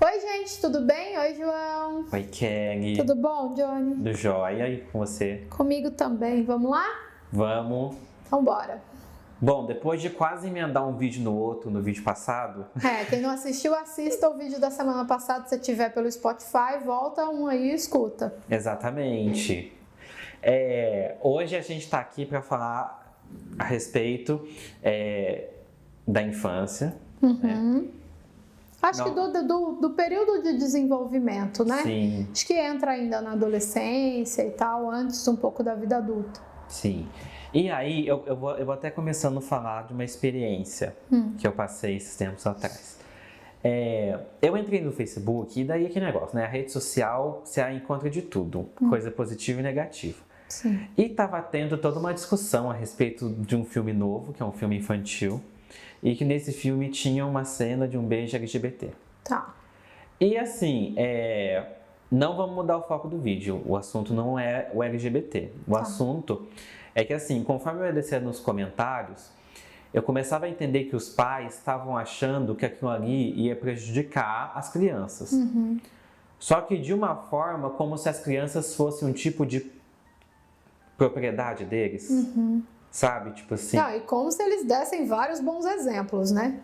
Oi, gente, tudo bem? Oi, João. Oi, Kelly. Tudo bom, Johnny? Do Jóia, e com você? Comigo também. Vamos lá? Vamos. Então, bora. Bom, depois de quase emendar um vídeo no outro, no vídeo passado... Quem não assistiu, assista o vídeo da semana passada. Se tiver pelo Spotify, volta um aí e escuta. Exatamente. Hoje a gente está aqui para falar a respeito da infância. Né? Acho que do período de desenvolvimento, né? Sim. Acho que entra ainda na adolescência e tal, antes um pouco da vida adulta. Sim. E aí, eu vou até começando a falar de uma experiência que eu passei esses tempos atrás. Eu entrei no Facebook e daí aquele negócio, né? A rede social, você encontra de tudo, coisa positiva e negativa. Sim. E tava tendo toda uma discussão a respeito de um filme novo, que é um filme infantil, e que nesse filme tinha uma cena de um beijo LGBT. Tá. E assim, não vamos mudar o foco do vídeo, o assunto não é o LGBT. O assunto é que assim, conforme eu ia descendo nos comentários, eu começava a entender que os pais estavam achando que aquilo ali ia prejudicar as crianças. Só que de uma forma como se as crianças fossem um tipo de propriedade deles. Sabe? Tipo assim. Não, e como se eles dessem vários bons exemplos, né?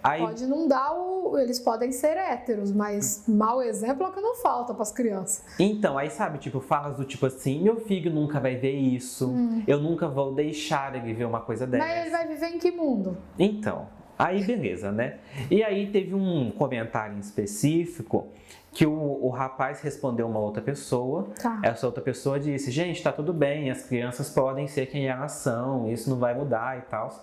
Aí... Pode não dar eles podem ser héteros, mas mau exemplo é o que não falta para as crianças. Então, aí sabe, tipo, falas do tipo assim, meu filho nunca vai ver isso, eu nunca vou deixar ele ver uma coisa dessa. Mas ele vai viver em que mundo? Então, aí beleza, né? E aí teve um comentário em específico que o rapaz respondeu uma outra pessoa. Essa outra pessoa disse, gente, tá tudo bem, as crianças podem ser quem elas são, isso não vai mudar e tal.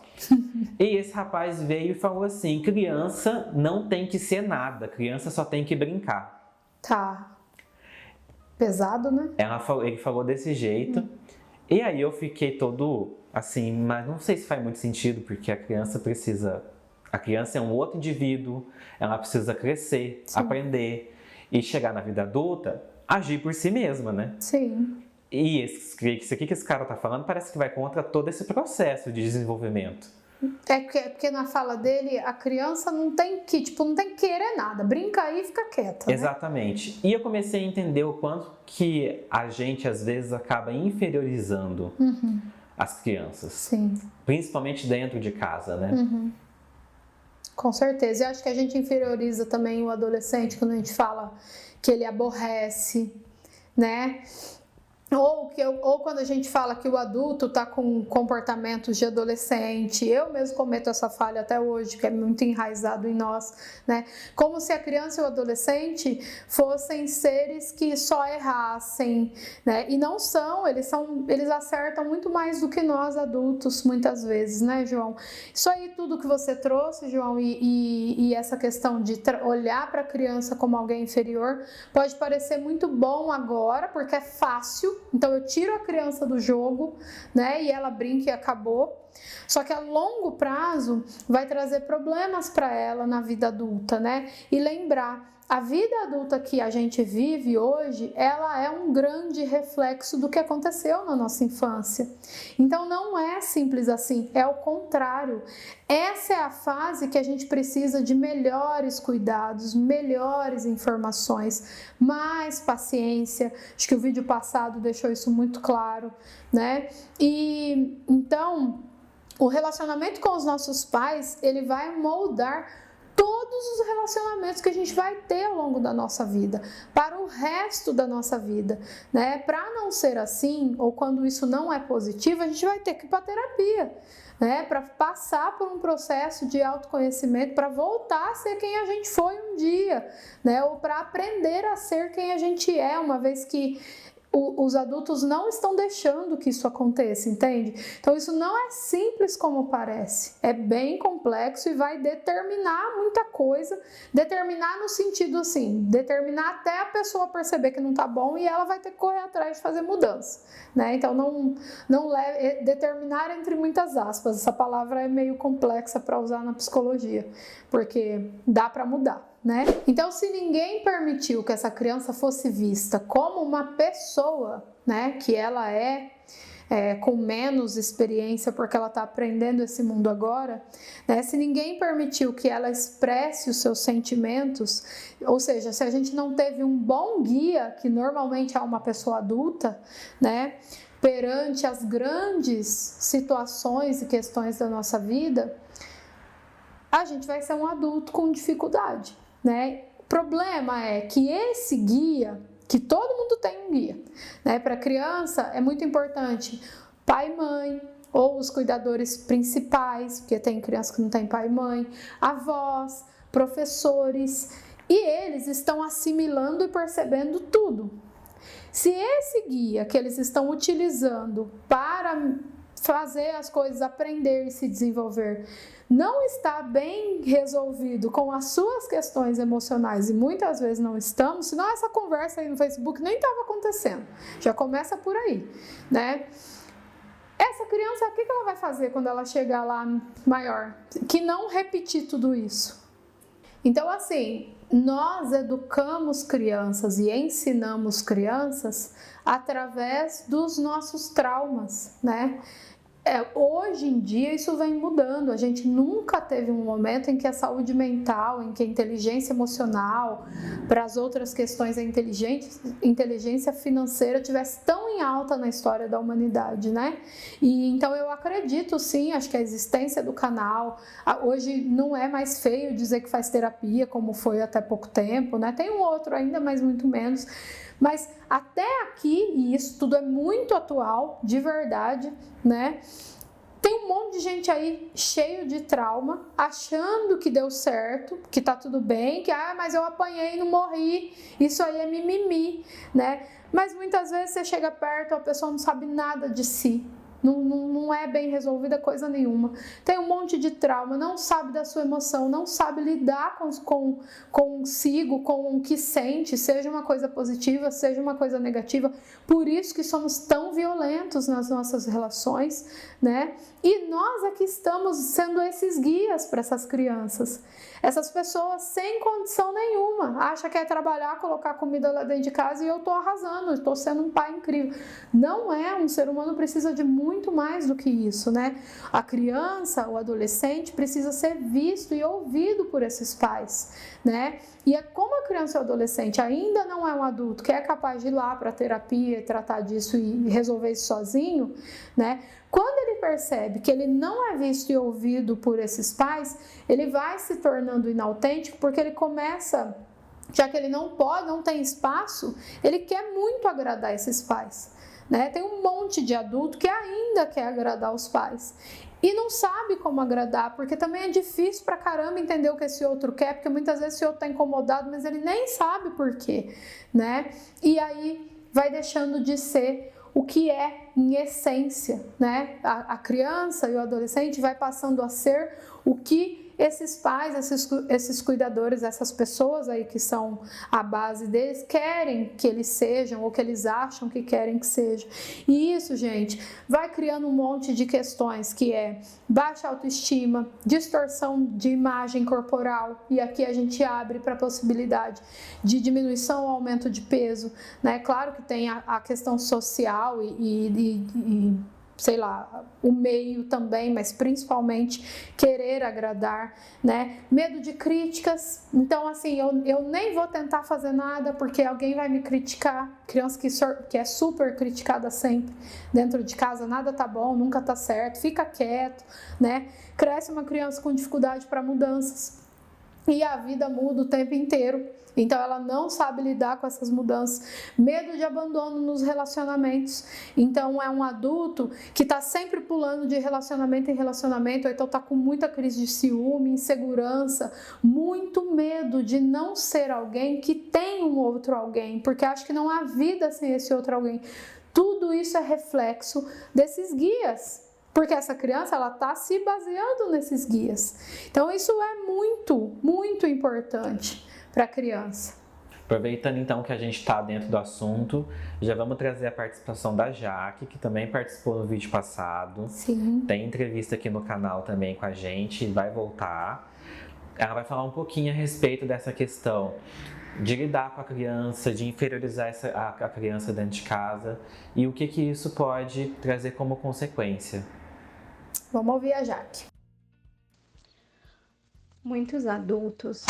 E esse rapaz veio e falou assim, criança não tem que ser nada, criança só tem que brincar. Tá. Pesado, né? Ele falou desse jeito. E aí eu fiquei todo assim, mas não sei se faz muito sentido, porque a criança é um outro indivíduo, ela precisa crescer, aprender e chegar na vida adulta, agir por si mesma, né? Sim. E isso aqui que esse cara tá falando parece que vai contra todo esse processo de desenvolvimento. Porque na fala dele, a criança não tem que querer nada, brinca aí e fica quieta, né? Exatamente. E eu comecei a entender o quanto que a gente às vezes acaba inferiorizando as crianças. Sim. Principalmente dentro de casa, né? Com certeza. E acho que a gente inferioriza também o adolescente quando a gente fala que ele aborrece, né? Ou quando a gente fala que o adulto está com comportamentos de adolescente. Eu mesmo cometo essa falha até hoje, que é muito enraizado em nós, né? Como se a criança e o adolescente fossem seres que só errassem, né? E não são, eles acertam muito mais do que nós adultos, muitas vezes, né, João? Isso aí tudo que você trouxe, João, e essa questão de olhar para a criança como alguém inferior, pode parecer muito bom agora, porque é fácil. Então eu tiro a criança do jogo, né, e ela brinca e acabou. Só que a longo prazo vai trazer problemas para ela na vida adulta, né? E lembrar, a vida adulta que a gente vive hoje, ela é um grande reflexo do que aconteceu na nossa infância. Então não é simples assim, é o contrário. Essa é a fase que a gente precisa de melhores cuidados, melhores informações, mais paciência. Acho que o vídeo passado deixou isso muito claro, né? E então, o relacionamento com os nossos pais, ele vai moldar todos os relacionamentos que a gente vai ter ao longo da nossa vida, para o resto da nossa vida, né? Para não ser assim, ou quando isso não é positivo, a gente vai ter que ir para terapia, né? Para passar por um processo de autoconhecimento, para voltar a ser quem a gente foi um dia, né? Ou para aprender a ser quem a gente é, uma vez que os adultos não estão deixando que isso aconteça, entende? Então isso não é simples como parece, é bem complexo e vai determinar muita coisa, determinar no sentido assim, determinar até a pessoa perceber que não tá bom e ela vai ter que correr atrás de fazer mudança, né? Então determinar entre muitas aspas, essa palavra é meio complexa para usar na psicologia, porque dá para mudar, né? Então, se ninguém permitiu que essa criança fosse vista como uma pessoa, né, que ela é, com menos experiência, porque ela está aprendendo esse mundo agora, né? Se ninguém permitiu que ela expresse os seus sentimentos, ou seja, se a gente não teve um bom guia, que normalmente é uma pessoa adulta, né? Perante as grandes situações e questões da nossa vida, a gente vai ser um adulto com dificuldade, né? O problema é que esse guia, que todo mundo tem um guia, né? Para criança é muito importante pai e mãe, ou os cuidadores principais, porque tem criança que não tem pai e mãe, avós, professores, e eles estão assimilando e percebendo tudo. Se esse guia que eles estão utilizando para fazer as coisas aprender e se desenvolver não está bem resolvido com as suas questões emocionais, e muitas vezes não estamos, senão essa conversa aí no Facebook nem estava acontecendo. Já começa por aí, né? Essa criança, o que ela vai fazer quando ela chegar lá maior? Que não repetir tudo isso. Então, assim, nós educamos crianças e ensinamos crianças através dos nossos traumas, né? Hoje em dia isso vem mudando, a gente nunca teve um momento em que a saúde mental, em que a inteligência emocional, para as outras questões, a inteligência financeira tivesse tão em alta na história da humanidade, né? E então eu acredito sim, acho que a existência do canal, hoje não é mais feio dizer que faz terapia, como foi até pouco tempo, né? Tem um outro ainda, mas muito menos. Mas até aqui, e isso tudo é muito atual, de verdade, né? Tem um monte de gente aí cheio de trauma, achando que deu certo, que tá tudo bem, que mas eu apanhei e não morri, isso aí é mimimi, né? Mas muitas vezes você chega perto, a pessoa não sabe nada de si. Não é bem resolvida coisa nenhuma. Tem um monte de trauma, não sabe da sua emoção, não sabe lidar consigo, com o que sente, seja uma coisa positiva, seja uma coisa negativa. Por isso que somos tão violentos nas nossas relações, né? E nós aqui estamos sendo esses guias para essas crianças. Essas pessoas sem condição nenhuma, acham que é trabalhar, colocar comida lá dentro de casa e eu estou arrasando, estou sendo um pai incrível. Não é, um ser humano precisa de muito mais do que isso, né? A criança, o adolescente precisa ser visto e ouvido por esses pais, né? E como a criança e o adolescente ainda não é um adulto que é capaz de ir lá para a terapia e tratar disso e resolver isso sozinho, né? Quando ele percebe que ele não é visto e ouvido por esses pais, ele vai se tornando inautêntico, porque ele começa, já que ele não pode, não tem espaço, ele quer muito agradar esses pais, né? Tem um monte de adulto que ainda quer agradar os pais e não sabe como agradar, porque também é difícil pra caramba entender o que esse outro quer, porque muitas vezes esse outro tá incomodado, mas ele nem sabe por quê, né? E aí vai deixando de ser o que é em essência, né? A criança e o adolescente vai passando a ser o que esses pais, esses cuidadores, essas pessoas aí que são a base deles, querem que eles sejam ou que eles acham que querem que sejam. E isso, gente, vai criando um monte de questões que é baixa autoestima, distorção de imagem corporal, e aqui a gente abre para a possibilidade de diminuição ou aumento de peso, né? Claro que tem a questão social e sei lá, o meio também, mas principalmente querer agradar, né? Medo de críticas, então assim, eu nem vou tentar fazer nada porque alguém vai me criticar. Criança que é super criticada sempre dentro de casa, nada tá bom, nunca tá certo, fica quieto, né? Cresce uma criança com dificuldade para mudanças e a vida muda o tempo inteiro. Então ela não sabe lidar com essas mudanças, medo de abandono nos relacionamentos. Então é um adulto que está sempre pulando de relacionamento em relacionamento, ou então está com muita crise de ciúme, insegurança, muito medo de não ser alguém que tem um outro alguém, porque acha que não há vida sem esse outro alguém. Tudo isso é reflexo desses guias, porque essa criança ela está se baseando nesses guias. Então isso é muito, muito importante para a criança. Aproveitando então que a gente está dentro do assunto, já vamos trazer a participação da Jaque, que também participou no vídeo passado. Sim. Tem entrevista aqui no canal também com a gente, vai voltar. Ela vai falar um pouquinho a respeito dessa questão de lidar com a criança, de inferiorizar a criança dentro de casa e o que isso pode trazer como consequência. Vamos ouvir a Jaque. Muitos adultos,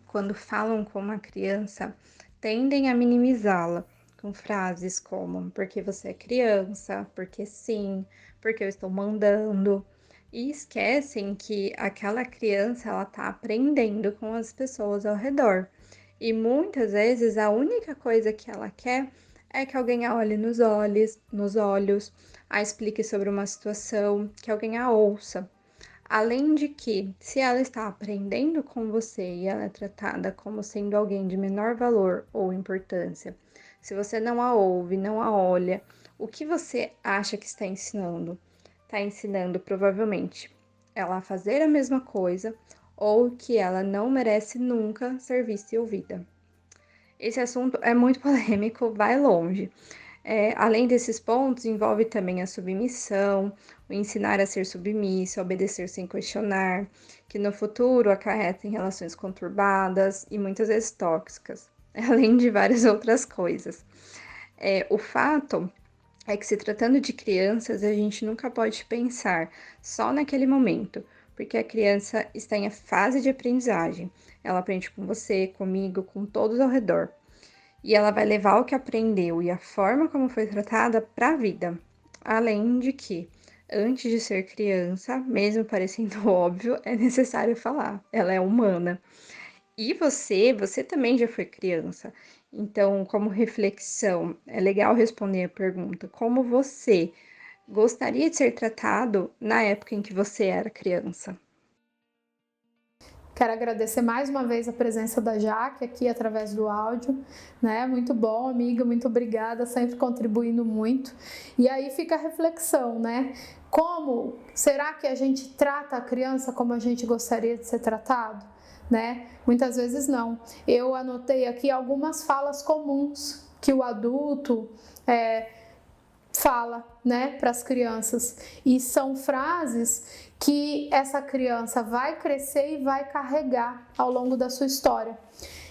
quando falam com uma criança, tendem a minimizá-la com frases como porque você é criança, porque sim, porque eu estou mandando, e esquecem que aquela criança ela está aprendendo com as pessoas ao redor. E muitas vezes a única coisa que ela quer é que alguém a olhe nos olhos, a explique sobre uma situação, que alguém a ouça. Além de que, se ela está aprendendo com você e ela é tratada como sendo alguém de menor valor ou importância, se você não a ouve, não a olha, o que você acha que está ensinando? Está ensinando provavelmente ela a fazer a mesma coisa ou que ela não merece nunca ser vista e ouvida. Esse assunto é muito polêmico, vai longe. Além desses pontos, envolve também a submissão, o ensinar a ser submisso, a obedecer sem questionar, que no futuro acarreta em relações conturbadas e muitas vezes tóxicas, além de várias outras coisas. O fato é que, se tratando de crianças, a gente nunca pode pensar só naquele momento, porque a criança está em fase de aprendizagem. Ela aprende com você, comigo, com todos ao redor. E ela vai levar o que aprendeu e a forma como foi tratada para a vida. Além de que, antes de ser criança, mesmo parecendo óbvio, é necessário falar. Ela é humana. E você também já foi criança. Então, como reflexão, é legal responder a pergunta: como você gostaria de ser tratado na época em que você era criança? Quero agradecer mais uma vez a presença da Jaque aqui através do áudio, né? Muito bom, amiga, muito obrigada, sempre contribuindo muito. E aí fica a reflexão, né? Como será que a gente trata a criança como a gente gostaria de ser tratado? Né? Muitas vezes não. Eu anotei aqui algumas falas comuns que o adulto fala, né, para as crianças, e são frases que essa criança vai crescer e vai carregar ao longo da sua história.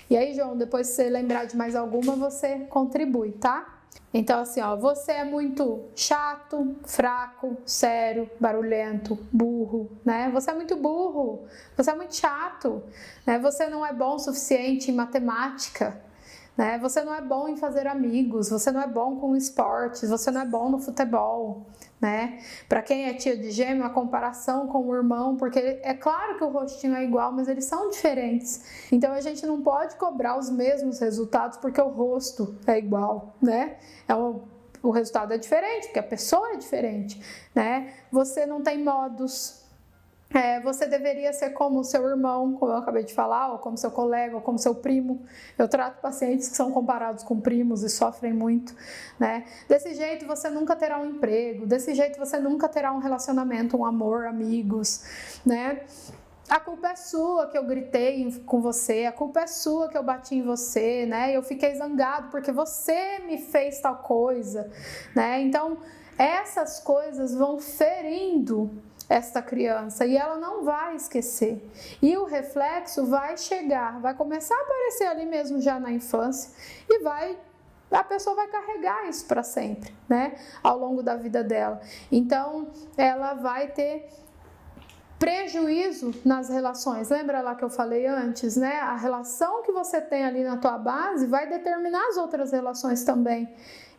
E aí, João, depois se você lembrar de mais alguma, você contribui, tá? Então, assim, ó, você é muito chato, fraco, sério, barulhento, burro, né? Você é muito burro, você é muito chato, né? Você não é bom o suficiente em matemática, né? Você não é bom em fazer amigos, você não é bom com esportes, você não é bom no futebol, né? Para quem é tia de gêmeo, a comparação com o irmão, porque é claro que o rostinho é igual, mas eles são diferentes. Então a gente não pode cobrar os mesmos resultados porque o rosto é igual, né? O resultado é diferente, porque a pessoa é diferente, né? Você não tem modos. Você deveria ser como o seu irmão, como eu acabei de falar, ou como seu colega, ou como seu primo. Eu trato pacientes que são comparados com primos e sofrem muito, né? Desse jeito você nunca terá um emprego, desse jeito você nunca terá um relacionamento, um amor, amigos, né? A culpa é sua que eu gritei com você, a culpa é sua que eu bati em você, né? Eu fiquei zangado porque você me fez tal coisa, né? Então, essas coisas vão ferindo esta criança e ela não vai esquecer. E o reflexo vai chegar, vai começar a aparecer ali mesmo já na infância e a pessoa vai carregar isso para sempre, né? Ao longo da vida dela. Então, ela vai ter prejuízo nas relações. Lembra lá que eu falei antes, né? A relação que você tem ali na tua base vai determinar as outras relações também.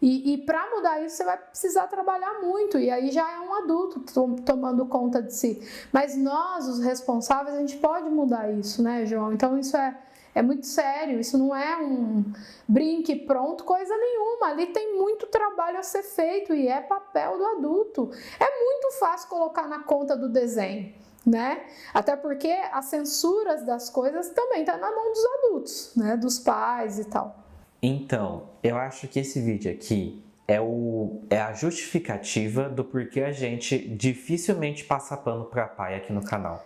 E para mudar isso, você vai precisar trabalhar muito. E aí já é um adulto tomando conta de si. Mas nós, os responsáveis, a gente pode mudar isso, né, João? Então isso é muito sério. Isso não é um brinque pronto, coisa nenhuma. Ali tem muito trabalho a ser feito e é papel do adulto. É muito fácil colocar na conta do desenho, né? Até porque as censuras das coisas também tá na mão dos adultos, né? Dos pais e tal. Então, eu acho que esse vídeo aqui é a justificativa do porquê a gente dificilmente passa pano pra pai aqui no canal.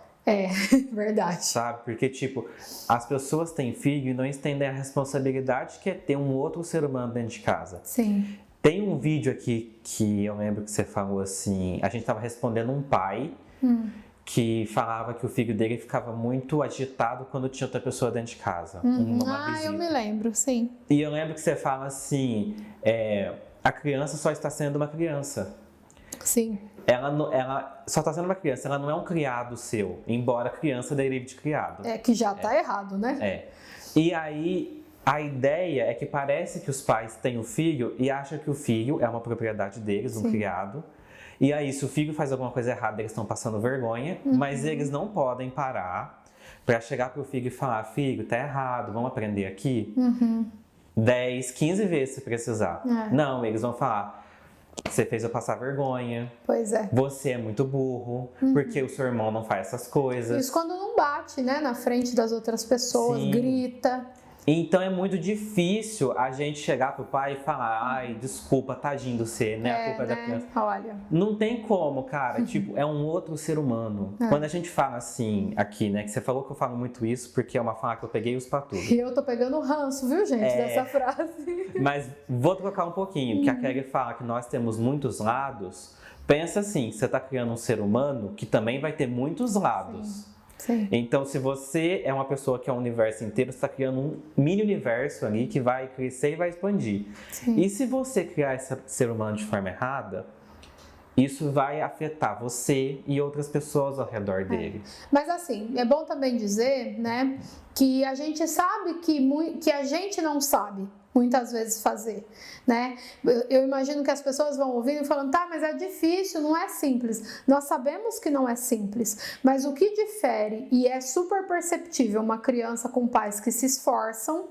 Verdade. Sabe? Porque, tipo, as pessoas têm filho e não entendem a responsabilidade que é ter um outro ser humano dentro de casa. Sim. Tem um vídeo aqui que eu lembro que você falou assim, a gente tava respondendo um pai que falava que o filho dele ficava muito agitado quando tinha outra pessoa dentro de casa. Uma visita. Eu me lembro, sim. E eu lembro que você fala assim, a criança só está sendo uma criança. Sim. Ela só está sendo uma criança, ela não é um criado seu, embora a criança derive de criado. Que já está errado, né? E aí, a ideia é que parece que os pais têm o filho e acham que o filho é uma propriedade deles, um criado. E aí, se o filho faz alguma coisa errada, eles estão passando vergonha, mas eles não podem parar para chegar pro filho e falar: filho, tá errado, vamos aprender aqui? 10, 15 vezes se precisar. Não, eles vão falar: você fez eu passar vergonha. Pois é. Você é muito burro, porque o seu irmão não faz essas coisas. Isso quando não bate, né? Na frente das outras pessoas, grita. Então é muito difícil a gente chegar pro pai e falar: ai, desculpa, tadinho do você, né? A culpa é da criança. Olha. Não tem como, cara. Tipo, é um outro ser humano. Quando a gente fala assim, aqui, né? Que você falou que eu falo muito isso, porque é uma fala que eu peguei os pra tudo. E eu tô pegando ranço, viu, gente, dessa frase. Mas vou trocar um pouquinho, porque a Kelly fala que nós temos muitos lados. Pensa assim, você tá criando um ser humano que também vai ter muitos lados. Sim. Então, se você é uma pessoa que é o universo inteiro, você está criando um mini universo ali que vai crescer e vai expandir. Sim. E se você criar esse ser humano de forma errada, isso vai afetar você e outras pessoas ao redor dele. Mas assim, é bom também dizer, né, que a gente sabe que a gente não sabe muitas vezes fazer, né? Eu imagino que as pessoas vão ouvindo e falando: tá, mas é difícil, não é simples. Nós sabemos que não é simples, mas o que difere, e é super perceptível, uma criança com pais que se esforçam,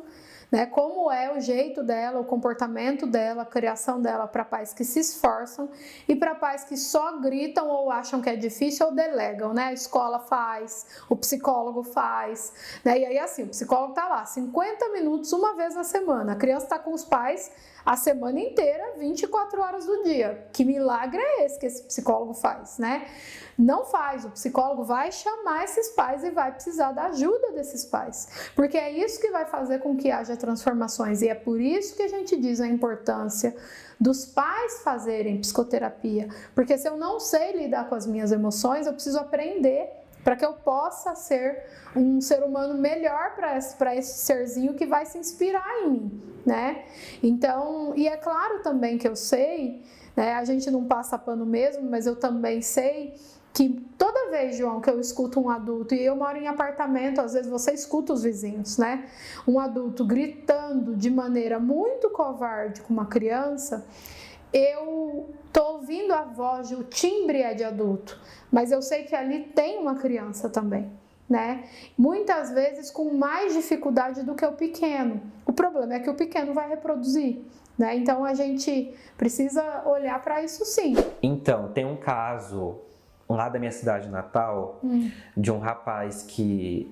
né? Como é o jeito dela, o comportamento dela, a criação dela para pais que se esforçam e para pais que só gritam ou acham que é difícil ou delegam, né? A escola faz, o psicólogo faz, né? E aí assim, o psicólogo tá lá 50 minutos uma vez na semana, a criança tá com os pais a semana inteira, 24 horas do dia. Que milagre é esse que esse psicólogo faz, né? Não faz, o psicólogo vai chamar esses pais e vai precisar da ajuda desses pais, porque é isso que vai fazer com que haja transformações, e é por isso que a gente diz a importância dos pais fazerem psicoterapia, porque se eu não sei lidar com as minhas emoções, eu preciso aprender para que eu possa ser um ser humano melhor para esse serzinho que vai se inspirar em mim, né? Então, e é claro também que eu sei, né, a gente não passa pano mesmo, mas eu também sei que toda vez, João, que eu escuto um adulto, e eu moro em apartamento, às vezes você escuta os vizinhos, né? Um adulto gritando de maneira muito covarde com uma criança, eu tô ouvindo a voz, o timbre é de adulto, mas eu sei que ali tem uma criança também, né? Muitas vezes com mais dificuldade do que o pequeno. O problema é que o pequeno vai reproduzir, né? Então a gente precisa olhar para isso sim. Então, tem um caso lá da minha cidade natal, de um rapaz que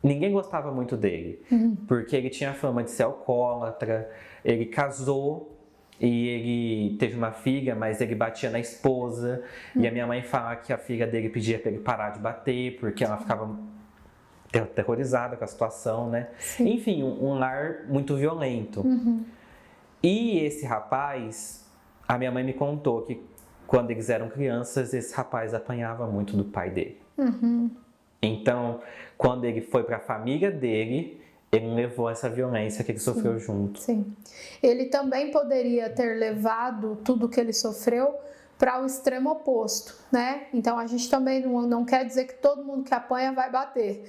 ninguém gostava muito dele, porque ele tinha fama de ser alcoólatra, ele casou e ele teve uma filha, mas ele batia na esposa, e a minha mãe fala que a filha dele pedia para ele parar de bater, porque ela ficava aterrorizada com a situação, né? Sim. Enfim, um lar muito violento. E esse rapaz, a minha mãe me contou que quando eles eram crianças, esse rapaz apanhava muito do pai dele. Então, quando ele foi para a família dele, ele levou essa violência que ele sofreu junto. Sim. Ele também poderia ter levado tudo que ele sofreu para o extremo oposto, né? Então, a gente também não quer dizer que todo mundo que apanha vai bater.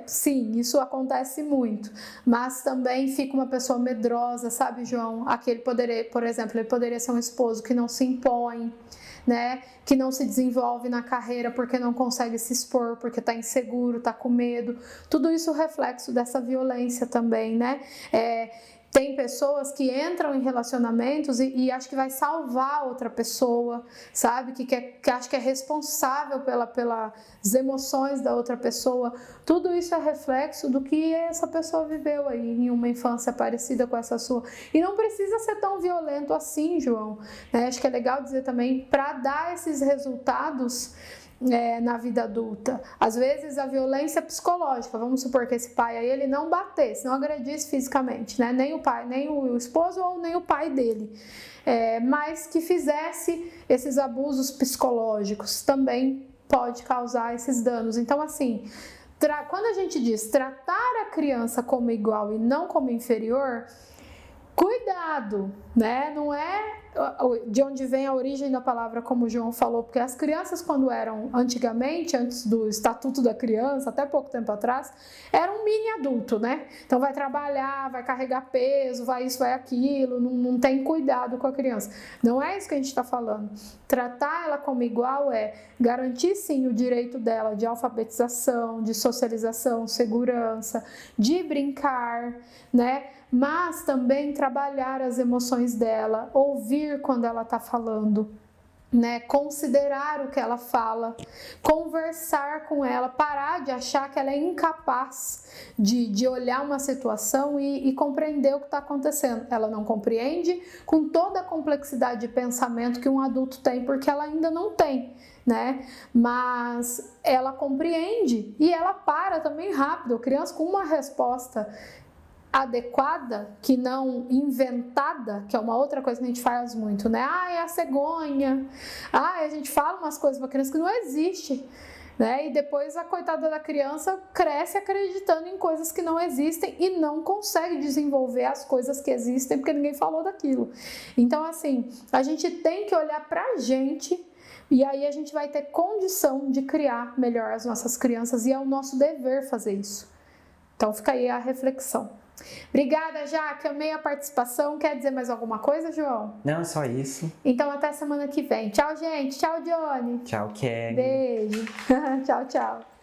Sim, isso acontece muito. Mas também fica uma pessoa medrosa, sabe, João? Aquele poderia, por exemplo, ele poderia ser um esposo que não se impõe, né? Que não se desenvolve na carreira porque não consegue se expor, porque está inseguro, está com medo. Tudo isso é reflexo dessa violência também, né? Tem pessoas que entram em relacionamentos e acham que vai salvar outra pessoa, sabe? Que acha que é responsável pelas emoções da outra pessoa. Tudo isso é reflexo do que essa pessoa viveu aí em uma infância parecida com essa sua. E não precisa ser tão violento assim, João, né? Acho que é legal dizer também, para dar esses resultados na vida adulta. Às vezes a violência psicológica, vamos supor que esse pai aí ele não batesse, não agredisse fisicamente, né? Nem o pai, nem o esposo ou nem o pai dele, mas que fizesse esses abusos psicológicos também pode causar esses danos. Então, assim, quando a gente diz tratar a criança como igual e não como inferior, cuidado, né? Não é de onde vem a origem da palavra, como o João falou, porque as crianças, quando eram antigamente, antes do Estatuto da Criança, até pouco tempo atrás, era um mini adulto, né? Então vai trabalhar, vai carregar peso, vai isso, vai aquilo, não tem cuidado com a criança. Não é isso que a gente está falando. Tratar ela como igual é garantir sim o direito dela de alfabetização, de socialização, segurança, de brincar, né? Mas também trabalhar as emoções dela, ouvir quando ela está falando, né? Considerar o que ela fala, conversar com ela, parar de achar que ela é incapaz de olhar uma situação e compreender o que está acontecendo. Ela não compreende com toda a complexidade de pensamento que um adulto tem, porque ela ainda não tem, né? Mas ela compreende e ela para também rápido. A criança com uma resposta adequada, que não inventada, que é uma outra coisa que a gente faz muito, né? É a cegonha. A gente fala umas coisas para criança que não existe, né? E depois a coitada da criança cresce acreditando em coisas que não existem e não consegue desenvolver as coisas que existem porque ninguém falou daquilo. Então, assim, a gente tem que olhar pra gente e aí a gente vai ter condição de criar melhor as nossas crianças e é o nosso dever fazer isso. Então, fica aí a reflexão. Obrigada, Jaque. Amei a participação. Quer dizer mais alguma coisa, João? Não, é só isso. Então, até semana que vem. Tchau, gente. Tchau, Johnny. Tchau, Kelly. Beijo. Tchau, tchau.